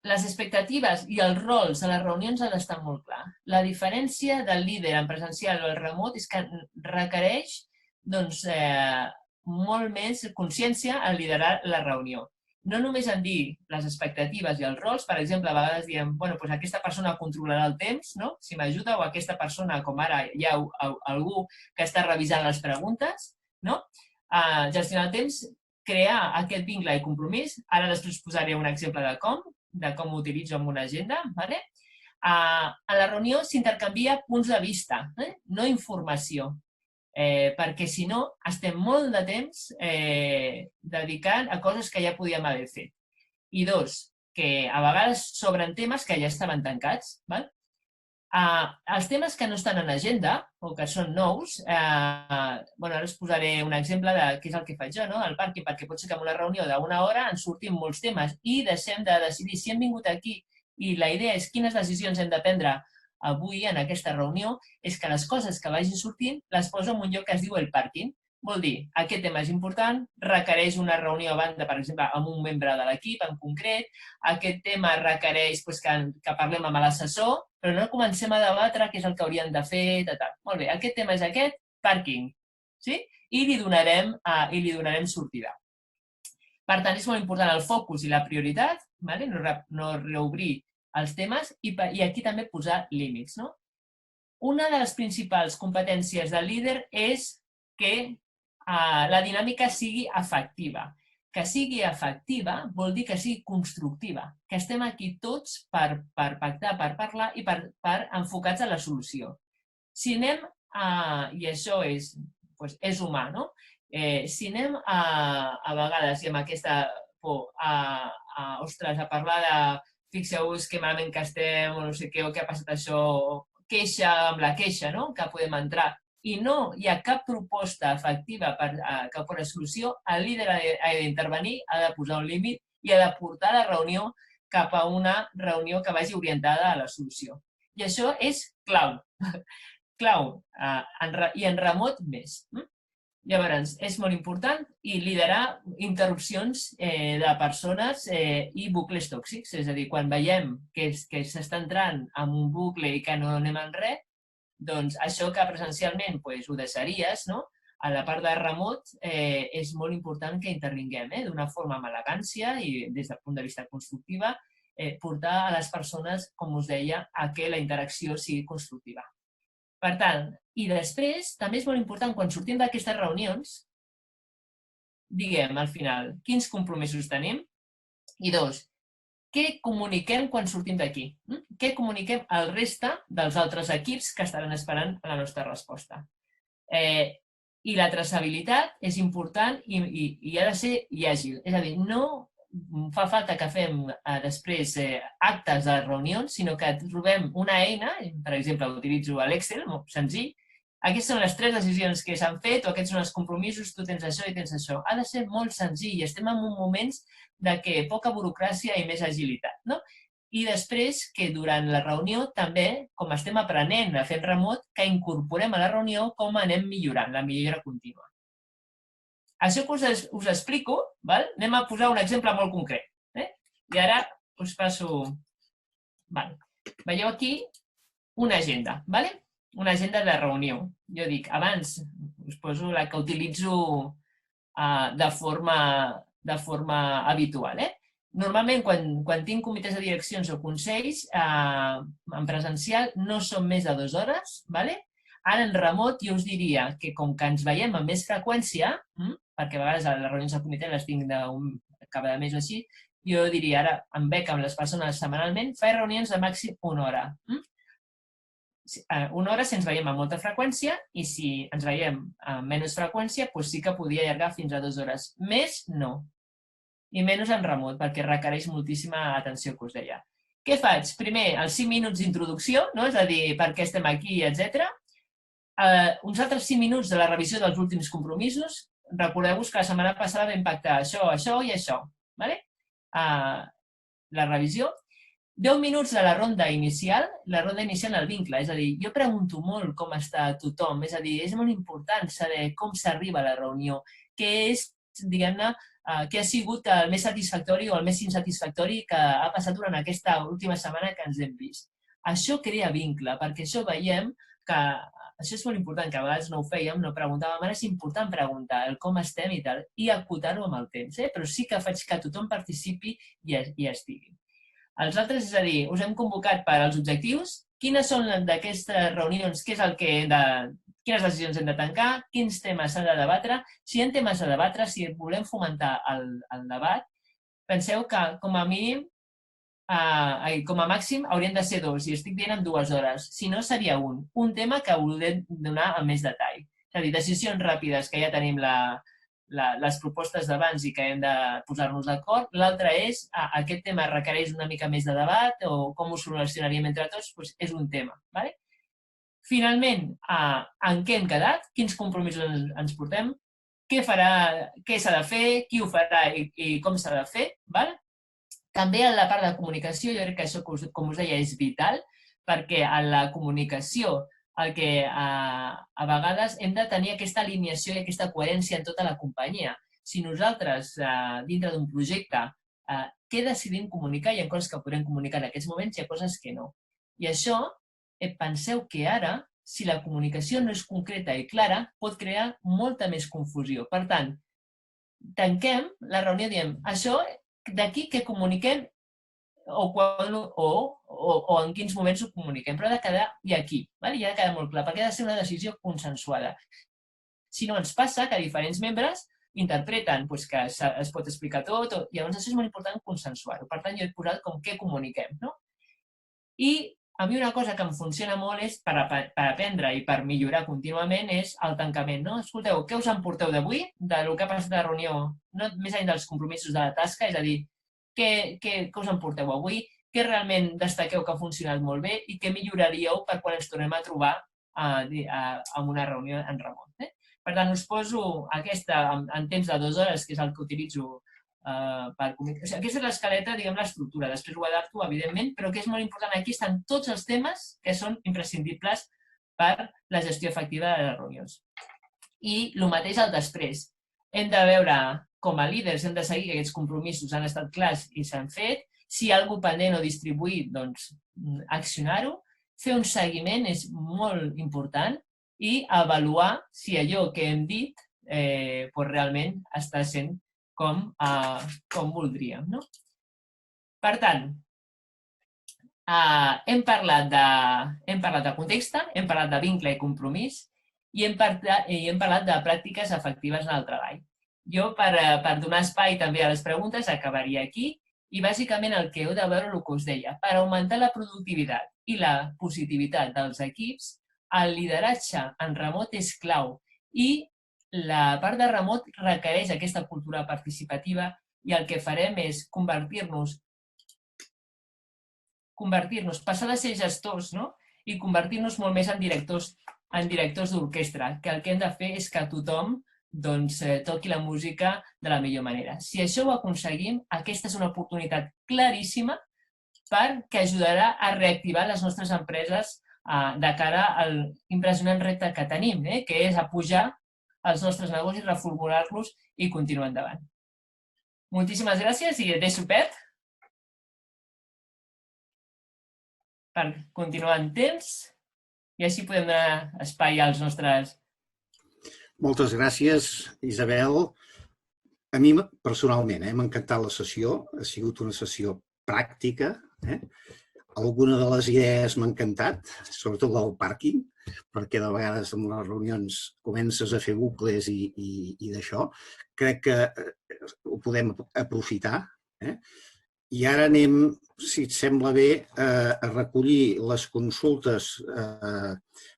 les expectatives i els rols a les reunions han d'estar molt clar. La diferència del líder en presencial o el remot és que requereix molt més consciència en liderar la reunió. No només en dir les expectatives i els rols, per exemple, a vegades diem, bueno, doncs aquesta persona controlarà el temps, no? Si m'ajuda, o aquesta persona, com ara hi ha algú que està revisant les preguntes, no? Gestionar el temps, crear aquest vincle i compromís. Ara després posaré un exemple de com ho utilitzo en una agenda. Vale? A la reunió s'intercanvia punts de vista, no informació, perquè si no estem molt de temps dedicant a coses que ja podíem haver fet. I dos, que a vegades s'obren temes que ja estaven tancats. Val? Els temes que no estan en agenda o que són nous, ara us posaré un exemple de què és el que faig jo, al pàrquing, perquè pot ser que en una reunió d'una hora ens surtin molts temes i deixem de decidir si hem vingut aquí i la idea és quines decisions hem de prendre avui en aquesta reunió, és que les coses que vagin sortint les poso en un lloc que es diu el pàrquing. Vol dir, aquest tema és important, requereix una reunió a banda, per exemple, amb un membre de l'equip en concret, aquest tema requereix que parlem amb l'assessor, però no comencem a debatre què és el que hauríem de fer, tal. Molt bé, aquest tema és aquest, pàrquing, sí? I li donarem sortida. Per tant, és molt important el focus i la prioritat, no reobrir els temes i aquí també posar límits. Una de les principals competències del líder és que la dinàmica sigui efectiva. Que sigui efectiva vol dir que sigui constructiva, que estem aquí tots per pactar, per parlar i per enfocats a la solució. Si anem, i això és humà, no? Si anem a vegades i amb aquesta por ostres, a parlar de fixeu-vos que malament que estem o no sé què, o que ha passat això, queixa amb la queixa, no? Que podem entrar i no hi ha cap proposta efectiva que posa solució, el líder ha d'intervenir, ha de posar un límit i ha de portar la reunió cap a una reunió que vagi orientada a la solució. I això és clau. Clau. I en remot més. Llavors, és molt important i liderar interrupcions de persones i bucles tòxics. És a dir, quan veiem que s'està entrant en un bucle i que no anem en res, doncs això que presencialment ho deixaries, a la part de remot és molt important que intervinguem d'una forma amb elegància i des del punt de vista constructiva, portar a les persones, com us deia, a que la interacció sigui constructiva. Per tant, i després, també és molt important, quan sortim d'aquestes reunions, diguem al final quins compromisos tenim i dos, què comuniquem quan sortim d'aquí? Què comuniquem al reste dels altres equips que estaran esperant la nostra resposta? I la traçabilitat és important i ha de ser àgil. És a dir, no fa falta que fem després actes de reunions, sinó que trobem una eina, per exemple, utilitzo l'Excel, molt senzill, aquestes són les 3 decisions que s'han fet o aquests són els compromisos, tu tens això i tens això. Ha de ser molt senzill i estem en un moment de poca burocràcia i més agilitat. I després que durant la reunió també, com estem aprenent a fer remot, que incorporem a la reunió com anem millorant, la millora contínua. Això que us explico, anem a posar un exemple molt concret. I ara us passo... Veieu aquí una agenda, una agenda de reunió. Jo dic, abans us poso la que utilitzo de forma habitual. Normalment, quan tinc comitès de direccions o consells, en presencial no són més de 2 hores. Ara, en remot, jo us diria que com que ens veiem amb més freqüència, perquè a vegades les reunions del comitè les tinc cada mes o així, jo diria, ara em veig amb les persones setmanalment, faig reunions de màxim 1 hora. 1 hora si ens veiem amb molta freqüència i si ens veiem amb menys freqüència, doncs sí que podria allargar fins a 2 hores. Més, no. I menys en remot, perquè requereix moltíssima atenció, que us deia. Què faig? Primer, els 5 minuts d'introducció, és a dir, per què estem aquí, etc. Uns altres 5 minuts de la revisió dels últims compromisos. Recordeu-vos que la setmana passada vam pactar això, això i això. La revisió. 10 minuts de la ronda inicial del vincle, és a dir, jo pregunto molt com està tothom, és a dir, és molt important saber com s'arriba a la reunió, què és, diguem-ne, què ha sigut el més satisfactori o el més insatisfactori que ha passat durant aquesta última setmana que ens hem vist. Això crea vincle, perquè això veiem que això és molt important, que a vegades no ho fèiem, no preguntàvem, ara és important preguntar el com estem i tal, i acotar-ho amb el temps, però sí que faig que tothom participi i estigui. Els altres, és a dir, us hem convocat per als objectius, quines són d'aquestes reunions, què és el que hem de... quines decisions hem de tancar, quins temes s'han de debatre. Si hi ha temes a debatre, si volem fomentar el debat, penseu que com a mínim com a màxim haurien de ser 2, i estic dient en 2 hores. Si no, seria un tema que volem donar amb més detall. És a dir, decisions ràpides, que ja tenim les propostes d'abans i que hem de posar-nos d'acord. L'altre és, aquest tema requereix una mica més de debat o com ho solucionaríem entre tots, doncs és un tema. Finalment, en què hem quedat, quins compromisos ens portem, què s'ha de fer, qui ho farà i com s'ha de fer. També en la part de comunicació, jo crec que això, com us deia, és vital, perquè en la comunicació el que a vegades hem de tenir aquesta alineació i aquesta coherència en tota la companyia. Si nosaltres, dintre d'un projecte, què decidim comunicar, hi ha coses que podem comunicar en aquests moments i hi ha coses que no. I això, penseu que ara, si la comunicació no és concreta i clara, pot crear molta més confusió. Per tant, tanquem la reunió i diem, això d'aquí que comuniquem o en quins moments ho comuniquem, però ha de quedar i aquí, i ha de quedar molt clar, perquè ha de ser una decisió consensuada. Si no, ens passa que diferents membres interpreten que es pot explicar tot, i llavors això és molt important consensuar-ho. Per tant, jo he posat com què comuniquem. I a mi una cosa que em funciona molt és, per aprendre i per millorar contínuament, és el tancament. Escolteu, què us emporteu d'avui, del que ha passat a la reunió, més enllà dels compromisos de la tasca, és a dir, què us emporteu avui, què realment destaqueu que ha funcionat molt bé i què milloraríeu per quan ens tornem a trobar en una reunió en remot. Per tant, us poso aquesta en temps de 2 hores, que és el que utilitzo per comunicar. Aquesta és l'escaleta, diguem, l'estructura. Després ho adapto, evidentment, però que és molt important. Aquí estan tots els temes que són imprescindibles per la gestió efectiva de les reunions. I el mateix al després. Hem de veure, com a líders, hem de seguir que aquests compromisos han estat clars i s'han fet. Si hi ha alguna cosa pendent o distribuït, doncs accionar-ho. Fer un seguiment és molt important i avaluar si allò que hem dit realment està sent com voldríem. Per tant, hem parlat de context, hem parlat de vincle i compromís i hem parlat de pràctiques efectives en el treball. Jo, per donar espai també a les preguntes, acabaria aquí i bàsicament el que heu de veure el que us deia. Per augmentar la productivitat i la positivitat dels equips, el lideratge en remot és clau i la part de remot requereix aquesta cultura participativa i el que farem és convertir-nos, passar de ser gestors i convertir-nos molt més en directors d'orquestra, que el que hem de fer és que tothom toqui la música de la millor manera. Si això ho aconseguim, aquesta és una oportunitat claríssima perquè ajudarà a reactivar les nostres empreses de cara al impressionant repte que tenim, que és apujar els nostres negocis, reformular-los i continuar endavant. Moltíssimes gràcies i et deixo, Pep, per continuar en temps i així podem donar espai als nostres... Moltes gràcies, Isabel. A mi, personalment, m'ha encantat la sessió. Ha sigut una sessió pràctica. Alguna de les idees m'ha encantat, sobretot el pàrquing, perquè de vegades en les reunions comences a fer bucles i d'això. Crec que ho podem aprofitar. I ara anem, si et sembla bé, a recollir les consultes.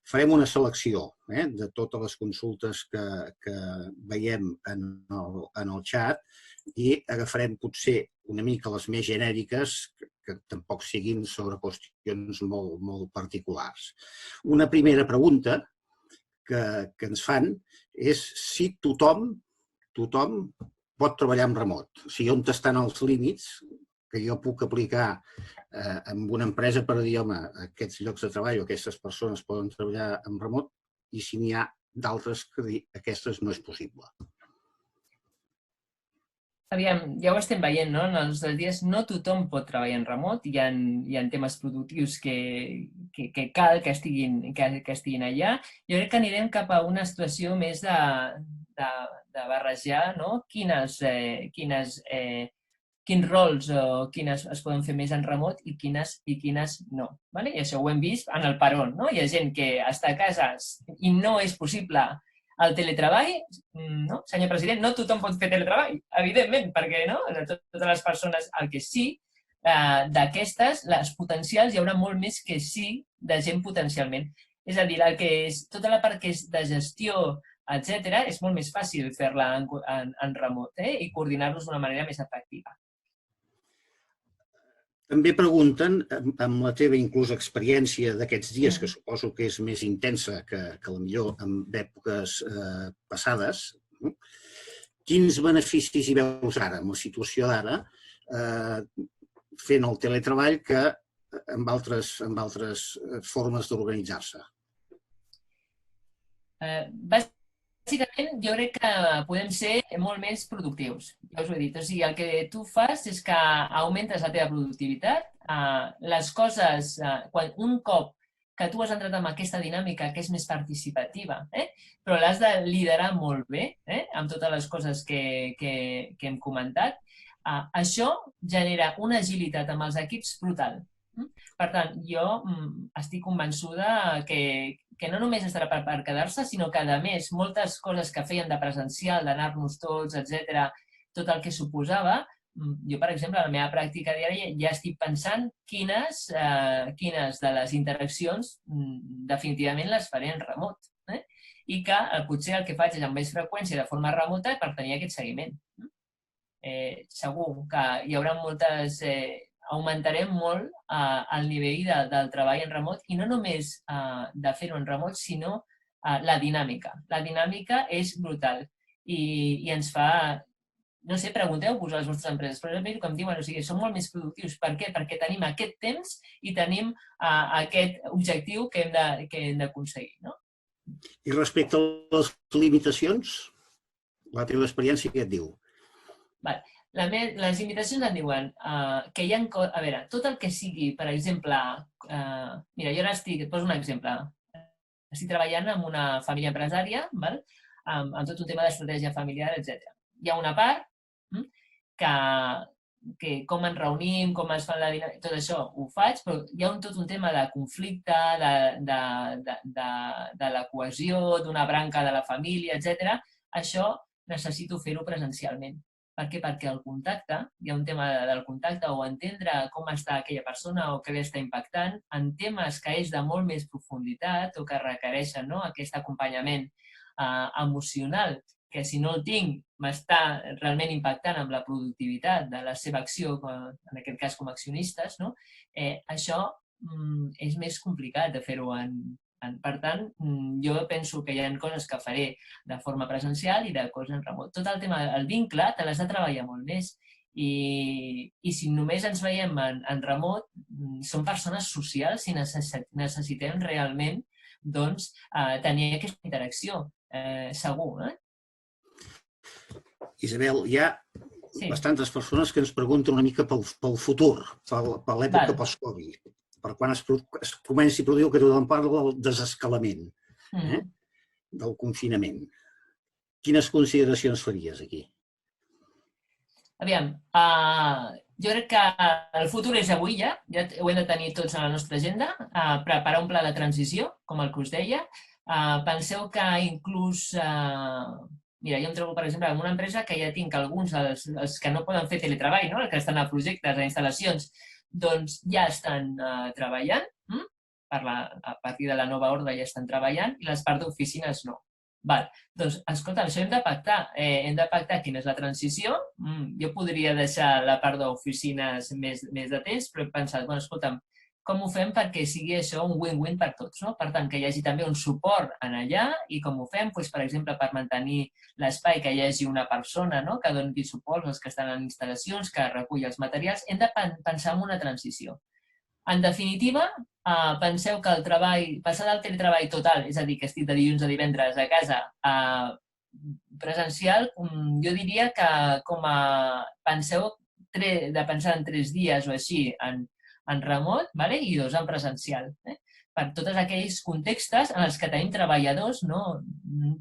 Farem una selecció de totes les consultes que veiem en el xat i agafarem potser una mica les més genèriques, que tampoc siguin sobre qüestions molt particulars. Una primera pregunta que ens fan és si tothom pot treballar en remot. O sigui, on estan els límits que jo puc aplicar en una empresa per dir, home, aquests llocs de treball o aquestes persones poden treballar en remot i si n'hi ha d'altres que dir, aquestes no és possible. Aviam, ja ho estem veient, no? En els dels dies no tothom pot treballar en remot, hi ha temes productius que cal que estiguin allà. Jo crec que anirem cap a una situació més de barrejar, no? Quins rols o quines es poden fer més en remot i quines no. Vale? I això ho hem vist en el Parón, no? Hi ha gent que està a casa i no és possible el teletreball, no? Senyor president, no tothom pot fer teletreball, evidentment, perquè no? Totes les persones, el que sí, d'aquestes, les potencials, hi haurà molt més que sí de gent potencialment. És a dir, tota la part que és de gestió, etc., és molt més fàcil fer-la en remot i coordinar-los d'una manera més efectiva. També pregunten, amb la teva inclús experiència d'aquests dies, que suposo que és més intensa que potser en èpoques passades, quins beneficis hi veus ara, amb la situació d'ara, fent el teletreball que amb altres formes d'organitzar-se? Bàsicament, jo crec que podem ser molt més productius, ja us ho he dit. O sigui, el que tu fas és que augmentes la teva productivitat. Les coses, un cop que tu has entrat en aquesta dinàmica que és més participativa, però l'has de liderar molt bé, amb totes les coses que hem comentat, això genera una agilitat amb els equips brutal. Per tant, jo estic convençuda que no només estarà per quedar-se, sinó que, a més, moltes coses que feien de presencial, d'anar-nos tots, etc., tot el que suposava, jo, per exemple, a la meva pràctica diària ja estic pensant quines de les interaccions definitivament les faré en remot. I que potser el que faig és amb més freqüència de forma remota per tenir aquest seguiment. Segur que hi haurà moltes... Augmentarem molt el nivell del treball en remot i no només de fer-ho en remot, sinó la dinàmica. La dinàmica és brutal i ens fa... No sé, pregunteu-vos a les vostres empreses, però és el que em diuen, o sigui, som molt més productius. Per què? Perquè tenim aquest temps i tenim aquest objectiu que hem d'aconseguir. I respecte a les limitacions, la teva experiència què et diu? Les limitacions em diuen que hi ha... A veure, tot el que sigui, per exemple... Mira, jo ara et poso un exemple. Estic treballant amb una família empresària, amb tot un tema d'estratègia familiar, etc. Hi ha una part que com ens reunim, com es fa la dinàmica, tot això ho faig, però hi ha tot un tema de conflicte, de la cohesió, d'una branca de la família, etc. Això necessito fer-ho presencialment. Per què? Perquè el contacte, hi ha un tema del contacte o entendre com està aquella persona o què li està impactant en temes que és de molt més profunditat o que requereixen aquest acompanyament emocional, que si no el tinc m'està realment impactant amb la productivitat de la seva acció, en aquest cas com a accionistes, això és més complicat de fer-ho Per tant, jo penso que hi ha coses que faré de forma presencial i de coses en remot. Tot el tema del vincle te l'has de treballar molt més. I si només ens veiem en remot, som persones socials i necessitem realment tenir aquesta interacció, segur. Isabel, hi ha bastantes persones que ens pregunten una mica pel futur, per l'època post-Covid, per quan es comenci a produir el que tothom parla del desescalament, del confinament. Quines consideracions faries aquí? Aviam, jo crec que el futur és avui ja ho hem de tenir tots a la nostra agenda, preparar un pla de transició, com el que us deia. Penseu que inclús... Mira, jo em trobo, per exemple, en una empresa que ja tinc alguns els que no poden fer teletreball, els que estan a projectes, a instal·lacions, doncs ja estan treballant, a partir de la nova ordre ja estan treballant, i les parts d'oficines no. Doncs, escolta, això hem de pactar quina és la transició. Jo podria deixar la part d'oficines més de temps, però he pensat, escolta'm, com ho fem perquè sigui això un win-win per tots? Per tant, que hi hagi també un suport en allà i com ho fem, per exemple, per mantenir l'espai, que hi hagi una persona que doni suport als que estan en instal·lacions, que reculli els materials. Hem de pensar en una transició. En definitiva, penseu que el treball, passar del teletreball total, és a dir, que estic de dilluns a divendres a casa, presencial, jo diria que penseu de pensar en 3 dies o així en remot i 2 en presencial. Per tots aquells contextos en els que tenim treballadors, no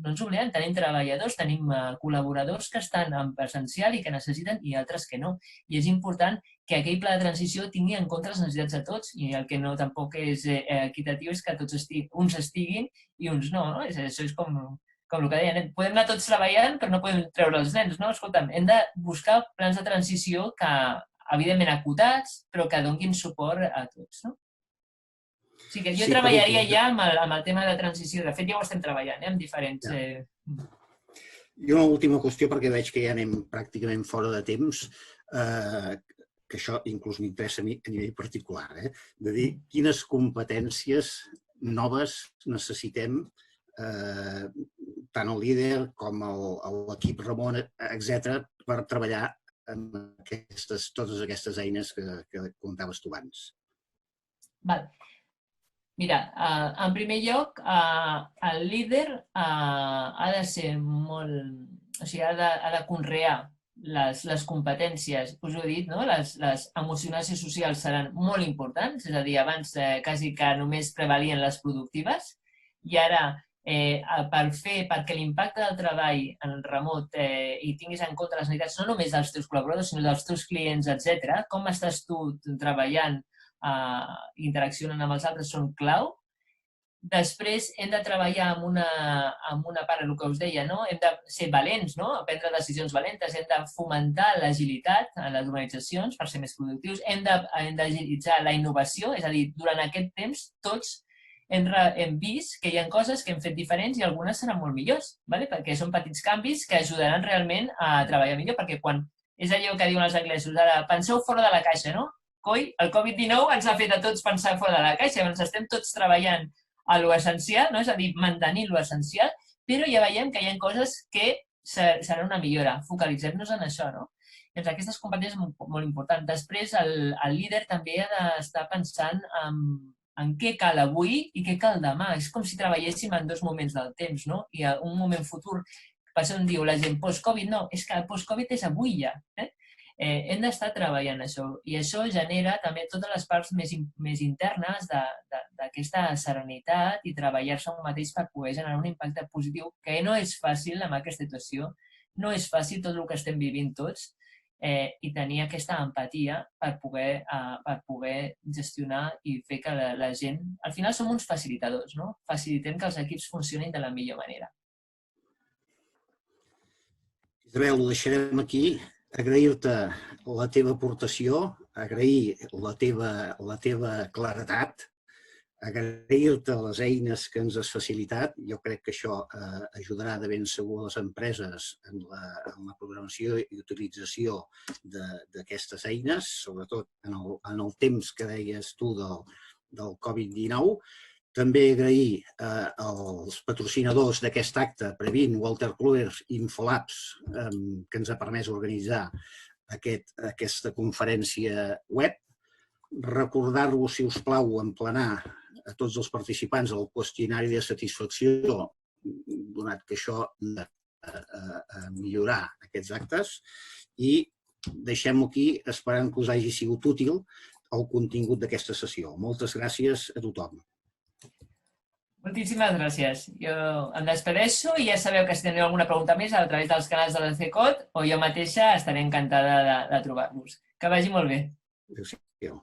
ens oblidem, tenim treballadors, tenim col·laboradors que estan en presencial i que necessiten i altres que no. I és important que aquell pla de transició tingui en compte les necessitats de tots i el que no tampoc és equitatiu és que uns estiguin i uns no. Això és com el que deien, podem anar tots treballant però no podem treure els nens. Escolta'm, hem de buscar plans de transició que, evidentment, acotats, però que donguin suport a tots. O sigui que jo treballaria ja amb el tema de transició. De fet, ja ho estem treballant, amb diferents... I una última qüestió, perquè veig que ja anem pràcticament fora de temps, que això inclús m'interessa a mi a nivell particular, de dir quines competències noves necessitem tant el líder com l'equip Ramon, etc., per treballar amb totes aquestes eines que comentaves tu abans. Val. Mira, en primer lloc, el líder ha de ser molt... O sigui, ha de conrear les competències, us ho he dit, les emocionals i socials seran molt importants, és a dir, abans quasi que només prevalien les productives, i ara, perquè l'impacte del treball en remot i tinguis en compte les necessitats no només dels teus col·laboradors, sinó dels teus clients, etc., com estàs tu treballant, interaccionen amb els altres, són clau. Després hem de treballar amb una part, el que us deia, hem de ser valents, prendre decisions valentes, hem de fomentar l'agilitat en les organitzacions per ser més productius, hem d'agilitzar la innovació, és a dir, durant aquest temps tots hem vist que hi ha coses que hem fet diferents i algunes seran molt millors, perquè són petits canvis que ajudaran realment a treballar millor, perquè quan és allò que diuen els anglesos, ara penseu fora de la caixa, no? Coi, el Covid-19 ens ha fet a tots pensar fora de la caixa, llavors estem tots treballant a l'essencial, és a dir, mantenir l'essencial, però ja veiem que hi ha coses que seran una millora. Focalitzem-nos en això, no? Llavors, aquestes competències són molt importants. Després, el líder també ha d'estar pensant en què cal avui i què cal demà. És com si treballéssim en 2 moments del temps, no? I un moment futur, per això em diu la gent post-Covid, no, és que el post-Covid és avui ja, hem d'estar treballant això i això genera també totes les parts més internes d'aquesta serenitat i treballar-se un mateix per poder generar un impacte positiu que no és fàcil amb aquesta situació, no és fàcil tot el que estem vivint tots i tenir aquesta empatia per poder gestionar i fer que la gent... Al final som uns facilitadors, no? Facilitem que els equips funcionin de la millor manera. Isabel, ho deixarem aquí. Agrair-te la teva aportació, agrair la teva claredat, agrair-te les eines que ens has facilitat. Jo crec que això ajudarà de ben segur a les empreses en la programació i utilització d'aquestes eines, sobretot en el temps que deies tu del Covid-19. També agrair als patrocinadors d'aquest acte, Previn, Walter Kluwer i Infolabs, que ens ha permès organitzar aquesta conferència web. Recordar-vos, si us plau, emplenar a tots els participants el qüestionari de satisfacció, donat que això ha de millorar aquests actes. I deixem-ho aquí, esperant que us hagi sigut útil el contingut d'aquesta sessió. Moltes gràcies a tothom. Moltíssimes gràcies. Jo em despedeixo i ja sabeu que si teniu alguna pregunta més a través dels canals de la CECOT o jo mateixa estaré encantada de trobar-vos. Que vagi molt bé. Adéu-siau.